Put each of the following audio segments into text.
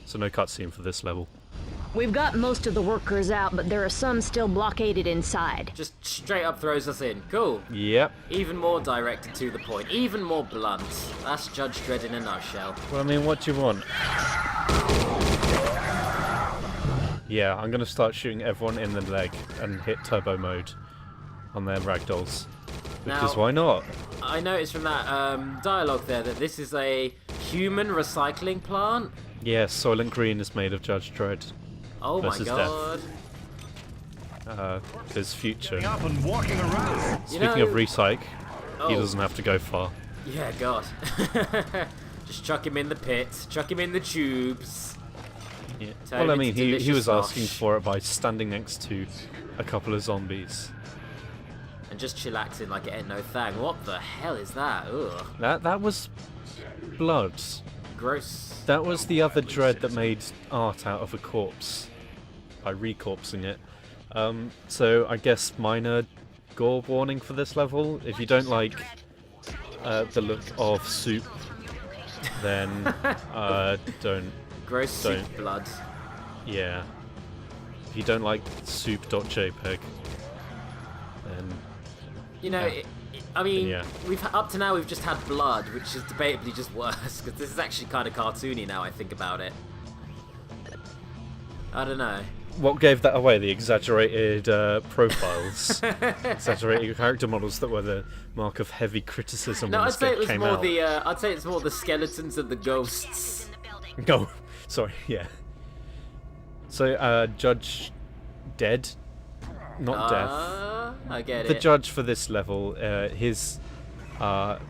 So no cutscene for this level. We've got most of the workers out, but there are some still blockaded inside. Just straight up throws us in. Cool. Yep. Even more directed to the point. Even more blunt. That's Judge Dredd in a nutshell. Well, I mean, what do you want? Yeah, I'm gonna start shooting everyone in the leg and hit turbo mode on their ragdolls. Because Now, why not? I noticed from that dialogue there that this is a human recycling plant. Yeah, Soylent Green is made of Judge Dredd. Oh my versus god. His future. Up and walking around. Speaking of recyc, he Oh. doesn't have to go far. Yeah, god. Just chuck him in the pit, chuck him in the tubes. Yeah. Turn Well, I him mean, into he delicious was asking mosh. for it by standing next to a couple of zombies. And just chillaxing like it ain't no thing. What the hell is that? Ugh. That was blood. Gross. That was the other Dredd that made art out of a corpse by recorpsing it. So I guess minor gore warning for this level. If you don't like the look of soup, then don't. Gross soup Don't. blood. Yeah. If you don't like soup.jpg, then You know, Yeah. I mean, Yeah. up to now we've just had blood, which is debatably just worse, because this is actually kind of cartoony now I think about it. I don't know. what gave that away? The exaggerated profiles, exaggerated character models that were the mark of heavy criticism No, when I'd this say it game was came more out. the. I'd say it's more the skeletons and the ghosts. Go. Sorry, yeah. So, Judge Dead, not Death. I get The it. judge for this level, his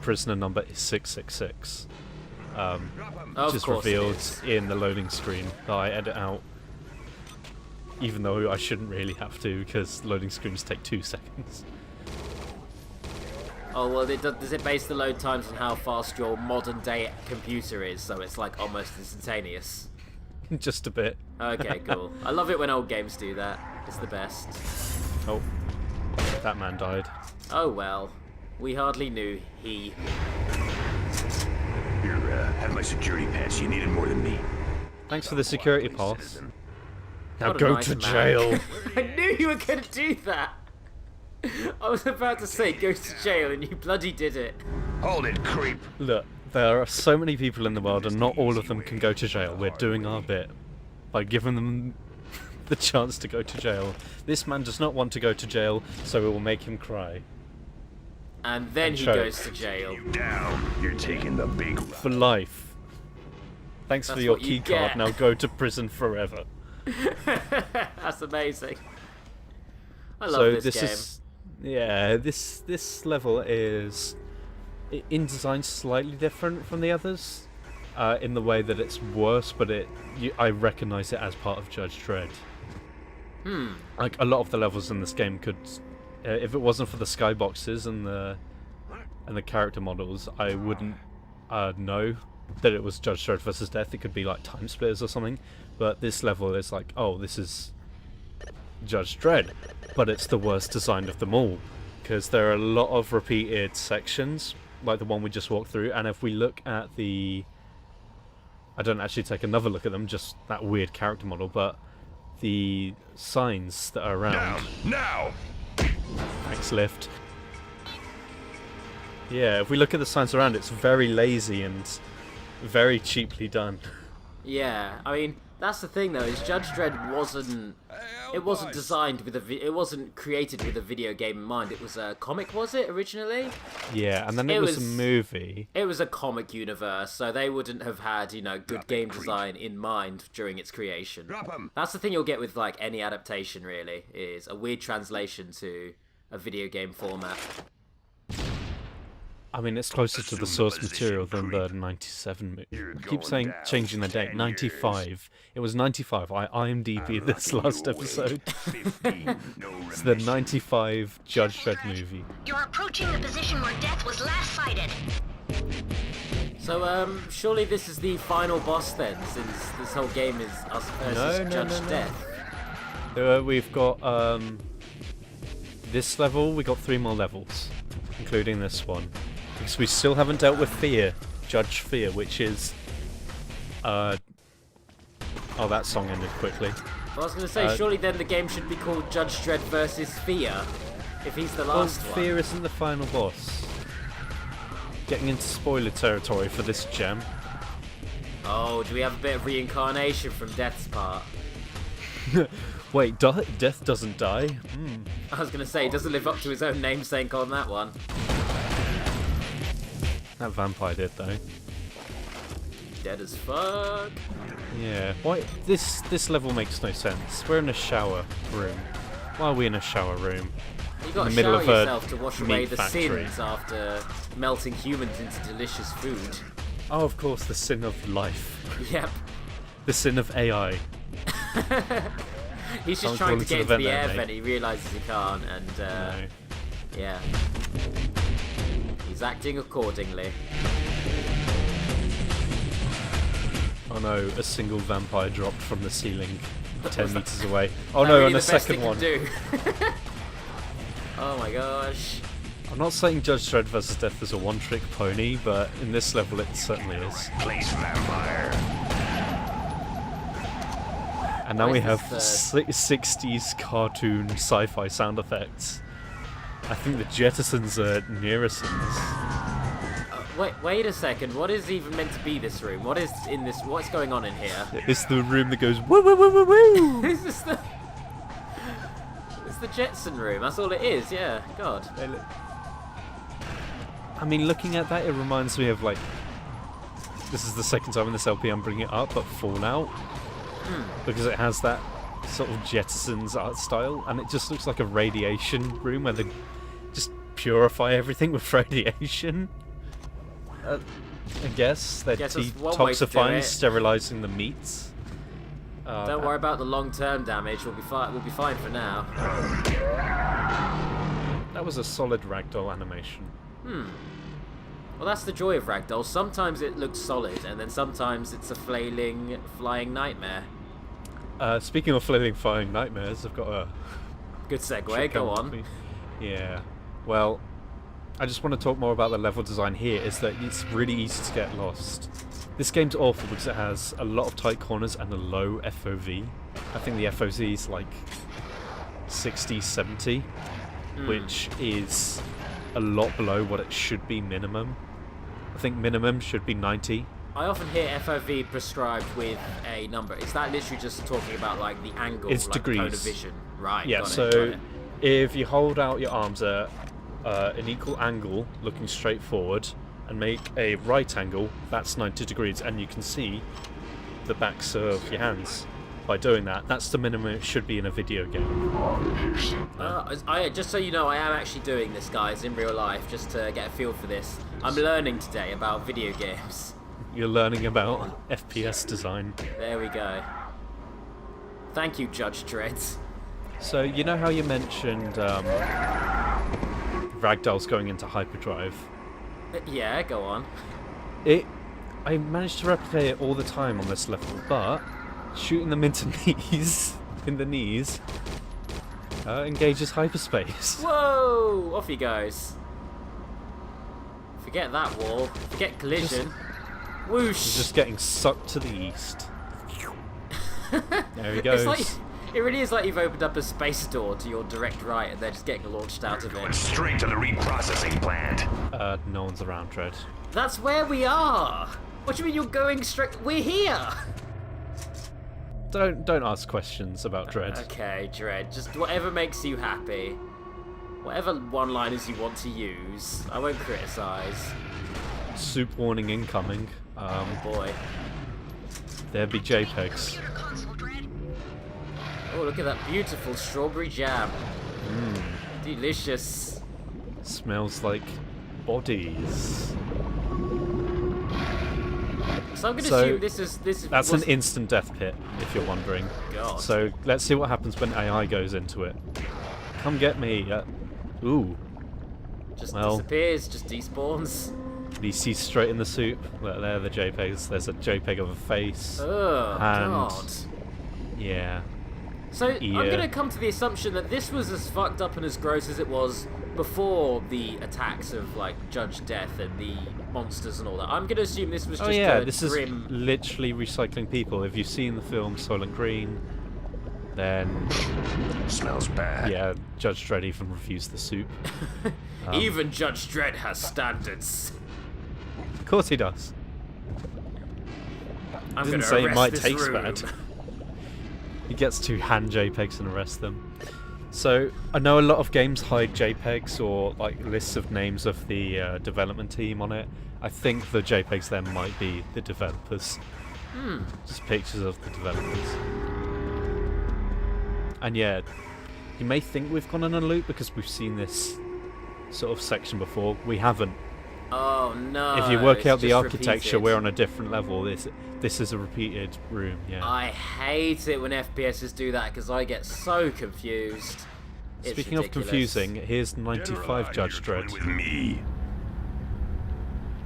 prisoner number is 666, Of which is course it revealed is. in the loading screen that I edit out. Even though I shouldn't really have to, because loading screens take 2 seconds. Oh well, does it base the load times on how fast your modern day computer is? So it's like almost instantaneous. Just a bit. Okay, cool. I love it when old games do that. It's the best. Oh, that man died. Oh well, we hardly knew he. Here, have my security pass. You need it more than me. Thanks for the security pass. Citizen. Now What a go nice to man. jail. I knew you were gonna do that. I was about to say go to jail, and you bloody did it. Hold it, creep. Look, there are so many people in the world and not all of them can go to jail. We're doing our bit by giving them the chance to go to jail. This man does not want to go to jail, so we will make him cry. And then And he choke. goes to jail. Down. You're taking the big ride. For life. Thanks for That's your what you key card, get. now go to prison forever. That's amazing. I love So this game. is... Yeah, this level is in design slightly different from the others. In the way that it's worse, but I recognise it as part of Judge Dredd. Like a lot of the levels in this game could, if it wasn't for the skyboxes and the character models, I wouldn't know that it was Judge Dredd versus Death. It could be like Time Splitters or something. But this level is like, oh, this is Judge Dredd, but it's the worst designed of them all because there are a lot of repeated sections, like the one we just walked through. And if we look at I don't actually take another look at them, just that weird character model, but the signs that are around. Now! Thanks, Lift. Yeah, if we look at the signs around, it's very lazy and very cheaply done. Yeah, I mean that's the thing though. Is Judge Dredd wasn't. It wasn't designed with it wasn't created with a video game in mind. It was a comic, was it originally? Yeah, and then it was a movie. It was a comic universe, so they wouldn't have had good game design in mind during its creation. Drop 'em. That's the thing you'll get with like any adaptation. Really, is a weird translation to a video game format. I mean, it's closer to the source material than the 97 movie. I keep saying changing the date. 95. It was 95. I IMDb'd this last episode. It's the 95 Judge Dredd movie. You're approaching the position where Death was last sighted. So, surely this is the final boss then, since this whole game is us versus Judge Death. We've got this level. We got 3 more levels, including this one. Because we still haven't dealt with Fear, Judge Fear, which is Oh, that song ended quickly. I was going to say, surely then the game should be called Judge Dredd versus Fear, if he's the last one. Fear isn't the final boss. Getting into spoiler territory for this gem. Oh, do we have a bit of reincarnation from Death's part? Wait, Death doesn't die? I was going to say, he doesn't live up to his own namesake on that one. That vampire did, though. Dead as fuck. Yeah. Why? This level makes no sense. We're in a shower room. Why are we in a shower room? You got to In the middle shower of a yourself to wash away meat the factory. sins after melting humans into delicious food. Oh, of course, the sin of life. Yep. The sin of AI. He's just Someone trying call to it get to into the the vet air there, vent, he realises he can't, and No. yeah. He's acting accordingly. Oh no, a single vampire dropped from the ceiling 10 meters away. Is Oh that no, really and the the best second it one. can do? Oh my gosh. I'm not saying Judge Dredd vs. Death is a one-trick pony, but in this level it certainly is. Place vampire. And now Why we is have this 60s cartoon sci-fi sound effects. I think the Jettisons are Nerisons. Wait a second. What is even meant to be this room? What is in this? What's going on in here? It's the room that goes woo woo woo woo woo. Is this the? It's the Jetson room. That's all it is. Yeah. God. I mean, looking at that, it reminds me of like. This is the second time in this LP I'm bringing it up, but Fallout, because it has that sort of Jettisons art style, and it just looks like a radiation room where they just purify everything with radiation. I guess they're Guess that's one way to do detoxifying, it. sterilizing the meats. Don't worry about the long-term damage. We'll be fine. We'll be fine for now. That was a solid ragdoll animation. Well, that's the joy of ragdoll. Sometimes it looks solid, and then sometimes it's a flailing, flying nightmare. Speaking of flailing flying nightmares, I've got a Good segue. Go on. Yeah. Well, I just want to talk more about the level design here, is that it's really easy to get lost. This game's awful because it has a lot of tight corners and a low FOV. I think the FOV is like 60, 70, which is a lot below what it should be minimum. I think minimum should be 90. I often hear FOV prescribed with a number. Is that literally just talking about like the angle, It's like degrees. cone of vision? Right. Yeah, got so it. if you hold out your arms at an equal angle, looking straight forward, and make a right angle, that's 90 degrees, and you can see the backs of your hands. By doing that, that's the minimum it should be in a video game. Just so you know, I am actually doing this, guys, in real life, just to get a feel for this. I'm learning today about video games. You're learning about FPS design. There we go. Thank you, Judge Dredd. So, you know how you mentioned ragdolls going into hyperdrive? Yeah, go on. I managed to replicate it all the time on this level, but shooting them into in the knees, engages hyperspace. Whoa! Off he goes. Forget that wall. Forget collision. Whoosh! Just getting sucked to the east. There he goes. It's like, it really is like you've opened up a space door to your direct right and they're just getting launched out of Going it. straight to the reprocessing plant. No one's around, Dredd. That's where we are! What do you mean you're going straight? We're here! Don't ask questions about Dredd. Okay, Dredd, just whatever makes you happy. Whatever one-liners you want to use. I won't criticise. Soup warning incoming. Oh boy. There be Jpegs. Oh, look at that beautiful strawberry jam. Delicious. Smells like bodies. So I'm going to So, assume this is That's an instant death pit, if you're wondering. God. So let's see what happens when AI goes into it. Come get me. Ooh. just well. disappears, just despawns. You see straight in the soup. There are the JPEGs. There's a JPEG of a face. Oh And- God. Yeah. So I'm Yeah. gonna come to the assumption that this was as fucked up and as gross as it was before the attacks of like Judge Death and the monsters and all that. I'm gonna assume this was just this grim. is literally recycling people. If you've seen the film Soylent Green, then Smells bad. yeah, Judge Dredd even refused the soup. Even Judge Dredd has standards. Of course he does. I'm Didn't gonna say it arrest might this taste room. bad. He gets to hand JPEGs and arrest them. So I know a lot of games hide JPEGs or like lists of names of the development team on it. I think the JPEGs then might be the developers. Just pictures of the developers. And yeah, you may think we've gone on a loop because we've seen this sort of section before. We haven't. Oh no! If you work it's out the just architecture, repeated. we're on a different level. This is a repeated room. Yeah. I hate it when FPSs do that because I get so confused. It's Speaking of ridiculous. confusing, here's 95 Judge Dredd. With me.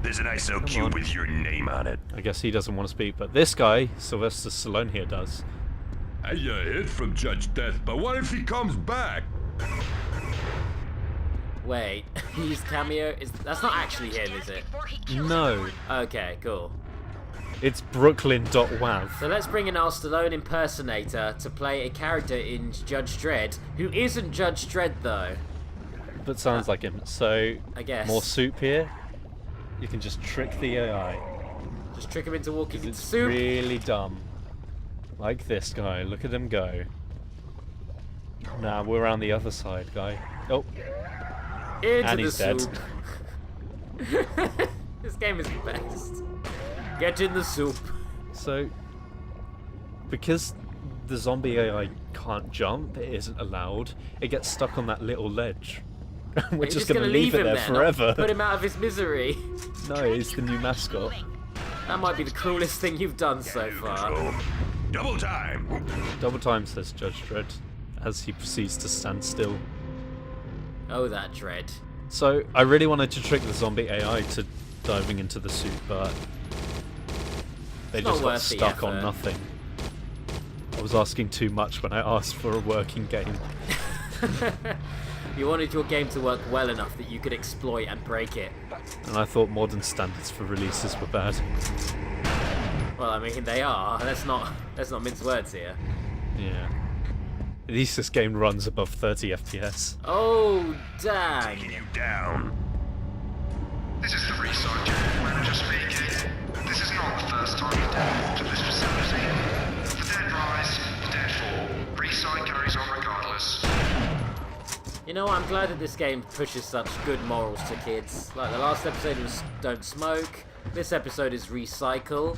There's an ISO on. cube with your name on it. I guess he doesn't want to speak, but this guy, Sylvester Stallone here, does. I hid from Judge Death, but what if he comes back? Wait, his cameo that's not actually him, is it? Before he kills No, Okay, cool. it's Brooklyn.wav. So let's bring in our Stallone impersonator to play a character in Judge Dredd, who isn't Judge Dredd though. But sounds like him. So, I guess. more soup here. You can just trick the AI. Just trick him into walking into It's soup. really dumb. Like this guy. Look at him go. Nah, we're on the other side, guy. Oh, Into and the he's dead. soup. This game is the best. Get in the soup. so because the zombie AI can't jump, it isn't allowed. It gets stuck on that little ledge. We're You're just gonna gonna leave it him there not forever. Put him out of his misery. No, it's the new mascot. That might be the cruelest thing you've done so far. Control. Double time. Double time, says Judge Dredd, as he proceeds to stand still. Oh, that dread. So, I really wanted to trick the zombie AI to diving into the soup, but they It's not just got worth the stuck on effort. nothing. I was asking too much when I asked for a working game. You wanted your game to work well enough that you could exploit and break it. And I thought modern standards for releases were bad. Well, I mean, they are. Let's not mince words here. Yeah. At least this game runs above 30 FPS. Oh, dang. You down. This is the research manager speaking. This is not the first time the dead to this facility. The dead rise, the dead fall. Resite carries on regardless. You know what? I'm glad that this game pushes such good morals to kids. Like, the last episode was don't smoke. This episode is recycle.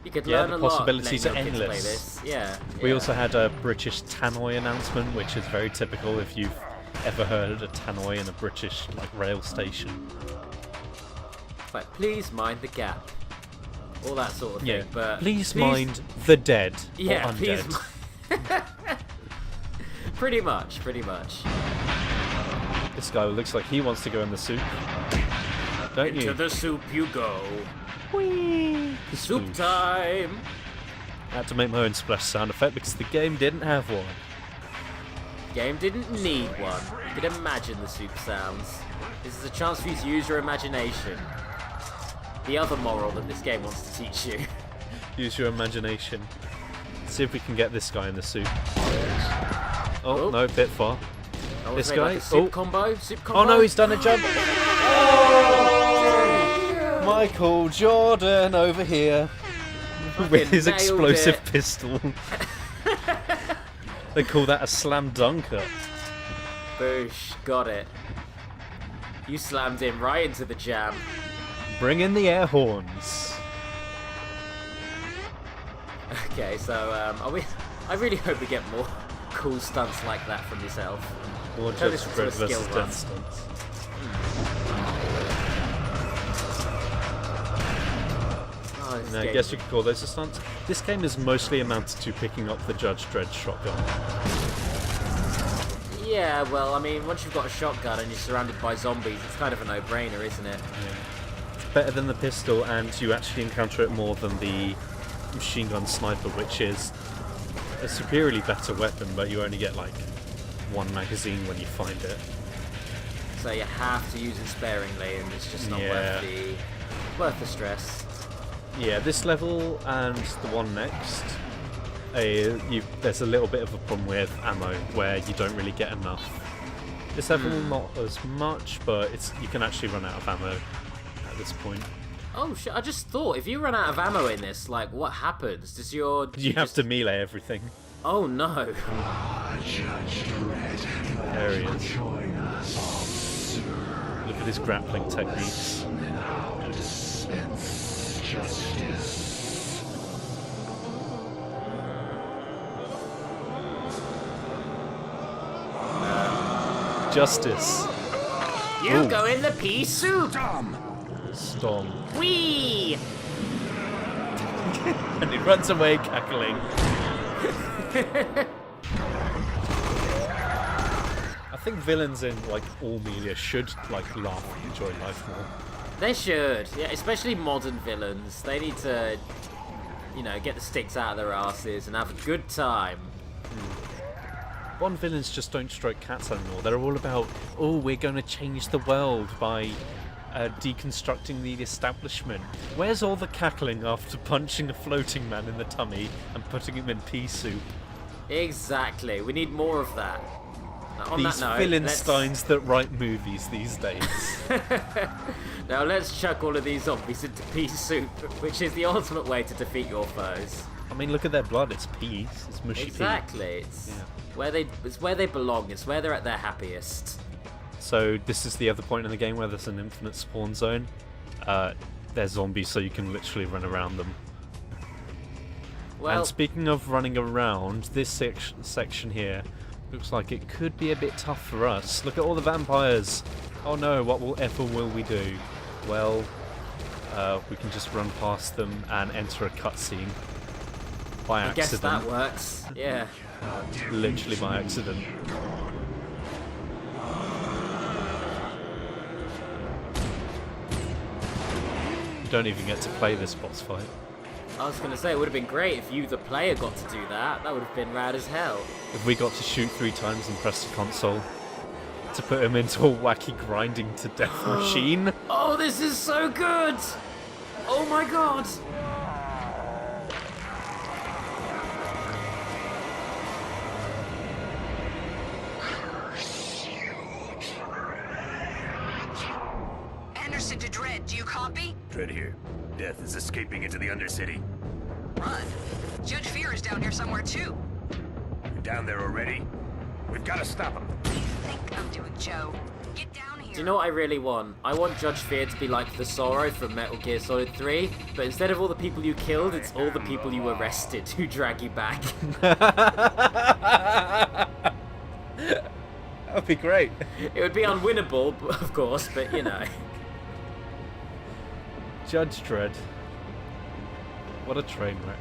You could Yeah, learn the a lot possibilities letting are your kids play endless. this. Yeah. We yeah. also had a British tannoy announcement, which is very typical if you've ever heard a tannoy in a British rail station. Like, please mind the gap. All that sort of thing. Yeah. But Please mind the dead. Yeah, or please. undead. Pretty much. This guy looks like he wants to go in the soup. Don't Into you? the soup you go. Whee! Soup time. I had to make my own splash sound effect because the game didn't have one. Game didn't need one. You could imagine the soup sounds. This is a chance for you to use your imagination. The other moral that this game wants to teach you. Use your imagination. See if we can get this guy in the soup. Oh, Oh. no, bit far. Oh, This made like guy? a soup Oh. combo. Soup combo. Oh no, he's done a jump. Oh! Michael Jordan over here with his nailed explosive it. pistol. They call that a slam dunker. Boosh, got it. You slammed him right into the jam. Bring in the air horns. Okay, so are we? I really hope we get more cool stunts like that from yourself. Or Turn just this into a Dredd versus skill run. Death stunts. Oh, this I game- guess you could call those a stunts. This game is mostly amounted to picking up the Judge Dredd shotgun. Yeah, well, I mean, once you've got a shotgun and you're surrounded by zombies, it's kind of a no-brainer, isn't it? It's better than the pistol, and you actually encounter it more than the machine gun sniper, which is a superiorly better weapon, but you only get like one magazine when you find it. So you have to use it sparingly, and it's just not Yeah. worth the stress. Yeah, this level and the one next, there's a little bit of a problem with ammo where you don't really get enough. This level not as much, but you can actually run out of ammo at this point. Oh shit! I just thought, if you run out of ammo in this, like, what happens? Does your... You have to melee everything. Oh no. There he is. Look at his grappling techniques. Justice. You Ooh. go in the pea soup! Storm. Whee! And he runs away cackling. I think villains in like all media should like laugh and enjoy life more. They should, yeah, especially modern villains. They need to, you know, get the sticks out of their asses and have a good time. Bond villains just don't stroke cats anymore. They're all about, oh, we're going to change the world by deconstructing the establishment. Where's all the cackling after punching a floating man in the tummy and putting him in pea soup? Exactly, we need more of that. Now, on These that note, Phillinsteins that write movies these days. now let's chuck all of these zombies into pea soup, which is the ultimate way to defeat your foes. I mean, look at their blood. It's peas. It's mushy Exactly, it's where they belong. It's where they're at their happiest. So this is the other point in the game where there's an infinite spawn zone. They're zombies, so you can literally run around them. Well, And speaking of running around, this section here looks like it could be a bit tough for us. Look at all the vampires. Oh no, what will we do? Well, we can just run past them and enter a cutscene by I guess accident. that works. Yeah. Literally by accident. You don't even get to play this boss fight. I was gonna say, it would have been great if you, the player, got to do that. That would have been rad as hell. If we got to shoot 3 times and press the console to put him into a wacky grinding to death machine. Oh, this is so good! Oh my god! Anderson to Dredd, do you copy? Dredd here. Death is escaping into the Undercity. Run. Judge Fear is down here somewhere too. You're down there already? We've got to stop him. What do you think I'm doing, Joe? Get down here. Do you know what I really want? I want Judge Fear to be like the Sorrow from Metal Gear Solid 3, but instead of all the people you killed, it's all the people you arrested who drag you back. That'd be great. It would be unwinnable, of course, but you know. Judge Dredd. What a train wreck.